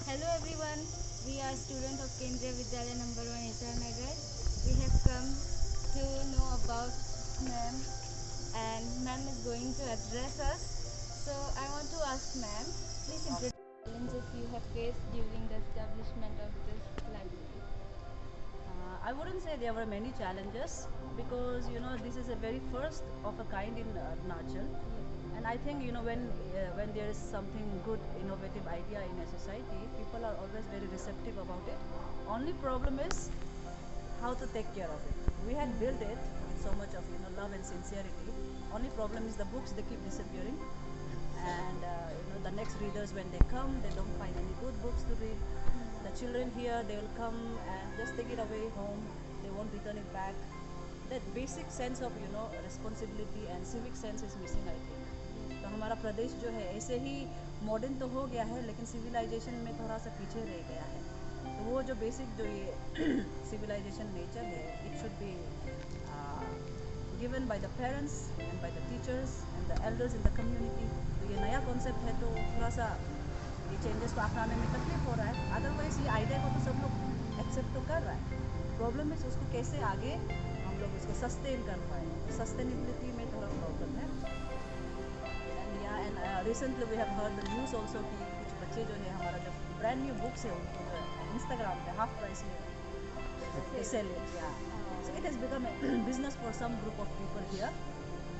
Hello everyone, we are students of Kendriya Vidyalaya number 1 HR Nagar. We have come to know about ma'am and ma'am is going to address us. So I want to ask ma'am, please introduce the challenges you have faced during the establishment of this library. I wouldn't say there were many challenges because this is a very first of a kind in Arunachal, and I think when there is something good, innovative idea in a society, people are always very receptive about it. Only problem is how to take care of it. We had built it with so much of love and sincerity. Only problem is the books they keep disappearing, and the next readers when they come they don't find any good books to read. The children here they will come and just take it away home. They won't return it back. That basic sense of responsibility and civic sense is missing, I think. तो हमारा प्रदेश जो है ऐसे ही modern तो हो गया है लेकिन सिविलाइजेशन में थोड़ा सा पीछे रह गया है. तो वो जो बेसिक जो ये सिविलाइजेशन नेचर है it should be given by the parents and by the teachers and the elders in the community. तो ये नया कॉन्सेप्ट है तो थोड़ा सा ये चेंजेस को अपनाने में तकलीफ हो रहा है. अदरवाइज ये आइडिया को तो सब लोग एक्सेप्ट तो कर रहा है. प्रॉब्लम है उसको कैसे आगे हम लोग उसको सस्टेन कर पाए. सस्टेनेबिलिटी में थोड़ा प्रॉब्लम है. And recently we have heard the news also कि कुछ बच्चे जो है हमारा जो ब्रांड न्यू बुक्स है उनको जो इंस्टाग्राम पे हाफ प्राइस में they sell it. Yeah. So it has become a business for some group of people here.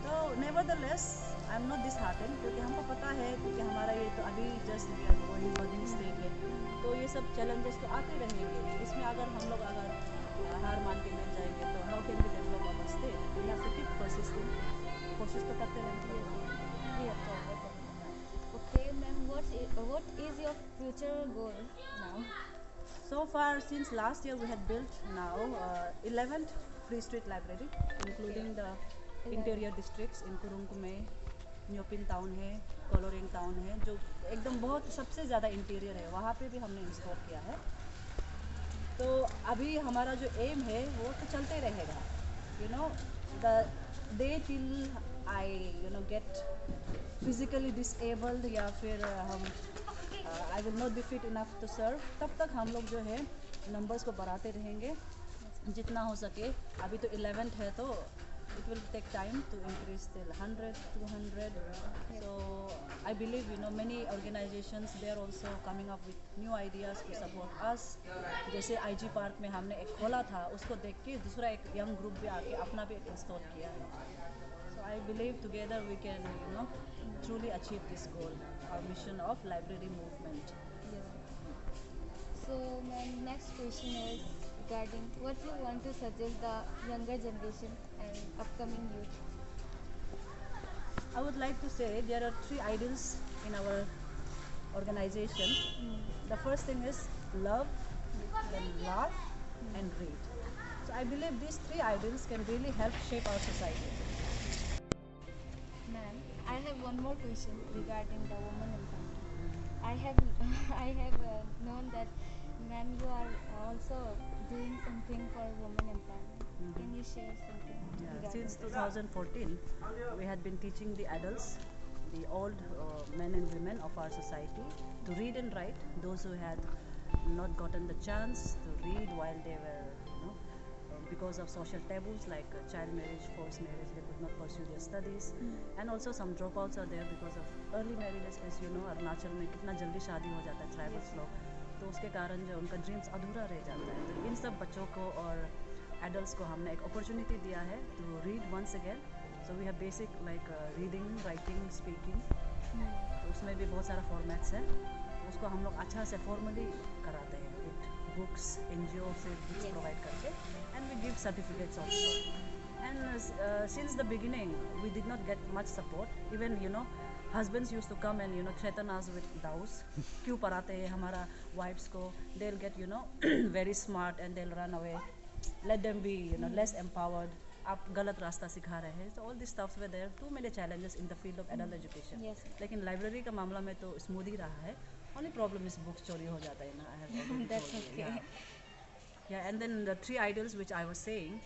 तो nevertheless I'm not disheartened क्योंकि हमको पता है क्योंकि हमारा ये तो अभी just we are going burning stage है. तो ये सब चैलेंजेस तो आते रहेंगे. इसमें अगर हम लोग अगर हार मान के मिल जाएंगे तो how can we develop our state. We have to keep persisting. कोशिश तो करते रहना चाहिए. Okay ma'am, what is your future goal now? So far, since last year, we had built now 11th Free Street Library, including the interior districts in Kurung में न्योपिन town है, colouring town है, जो एकदम बहुत सबसे ज़्यादा इंटीरियर है. वहाँ पे भी हमने इंस्टॉल किया है. तो अभी हमारा जो एम है वो तो चलते रहेगा. The day till I get physically disabled या फिर हम I will not be fit enough to serve, तब तक हम लोग जो है नंबर्स को बढ़ाते रहेंगे जितना हो सके. अभी तो 11th है तो it will take time to increase till 100, 200. So I believe many organizations they are also coming up with new ideas to support us. जैसे IG पार्क में हमने एक खोला था उसको देख के दूसरा एक यंग ग्रुप भी आके अपना भी इंस्टॉल किया है. So I believe together we can truly achieve this goal, our mission of library movement. So my next question is regarding what you want to suggest the younger generation and upcoming youth. I would like to say there are three ideals in our organization. The first thing is love, then laugh, and read. So I believe these three ideals can really help shape our society. Ma'am, I have one more question regarding the woman empowerment. I have I have known that ma'am you are also doing something for women empowerment. Can you share something regarding Since this? 2014, we had been teaching the adults, the old men and women of our society, to read and write. Those who had not gotten the chance to read while they were, because of social taboos like child marriage, forced marriage, they could not pursue their studies. And also some dropouts are there because of early marriages. As you know, Arunachal में कितना जल्दी शादी हो जाता है tribals लोग, तो उसके कारण जो उनका ड्रीम्स अधूरा रह जाता है. तो इन सब बच्चों को और एडल्ट्स को हमने एक अपॉर्चुनिटी दिया है to read once again. So we have basic like reading, writing, speaking. तो उसमें भी बहुत सारा फॉर्मेट्स है. तो उसको हम लोग अच्छा से फॉर्मली कराते हैं विद बुक्स, NGO से बुक्स प्रोवाइड करके, and we give certificates also. And since the beginning, we did not get much support. Even husbands used to come and threaten us with doubts. क्यों पढ़ाते हैं हमारा wives को? They'll get very smart and they'll run away. Let them be less empowered. आप गलत रास्ता सिखा रहे हैं. So all these stuffs were there. Too many challenges in the field of adult education. Yes. लेकिन लाइब्रेरी का मामला में तो स्मूथ ही रहा है. Only problem is books चोरी हो जाता है ना. I have already That's told you. okay. Yeah, and then the three idols which I was saying,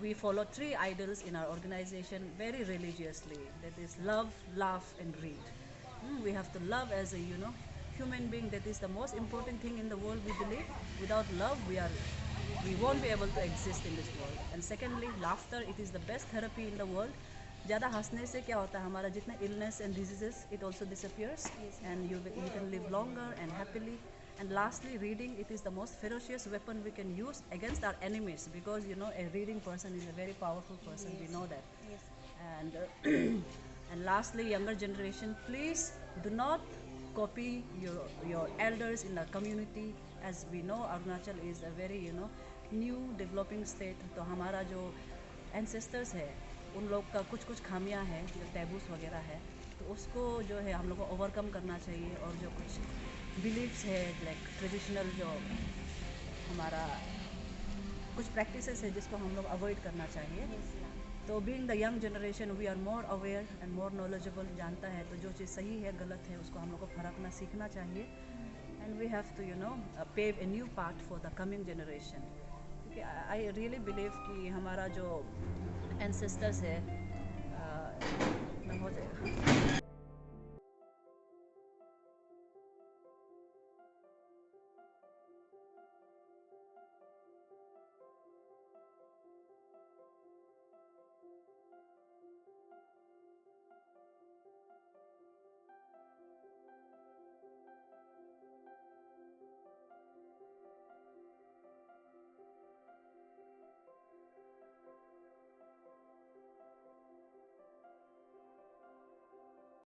we follow three idols in our organization very religiously. That is love, laugh, and read. We have to love as a human being, that is the most important thing in the world, we believe. Without love, we won't be able to exist in this world. And secondly, laughter, it is the best therapy in the world. ज़्यादा हंसने से क्या होता है, हमारा जितना illness and diseases, it also disappears. Yes. And you can live longer and happily. And lastly, reading, it is the most ferocious weapon we can use against our enemies, because you know a reading person is a very powerful person. We know that. Yes. And and lastly, younger generation, please do not copy your elders in the community. As we know, Arunachal is a very new developing state. तो हमारा जो ancestors है, उन लोग का कुछ कुछ खामियां है, जो टैबूस वगैरह है, तो उसको जो है हम लोग को ओवरकम करना चाहिए. और जो कुछ बिलीव्स है, लाइक ट्रेडिशनल जो हमारा कुछ प्रैक्टिसेस है, जिसको हम लोग अवॉइड करना चाहिए. Yes, ma'am. तो being the young generation, we are more aware and more knowledgeable. जानता है तो जो चीज़ सही है गलत है उसको हम लोग को फरकना सीखना चाहिए. And we have to pave a new path for the coming generation. क्योंकि आई रियली बिलीव कि हमारा जो एंसेस्टर्स है हो जाएगा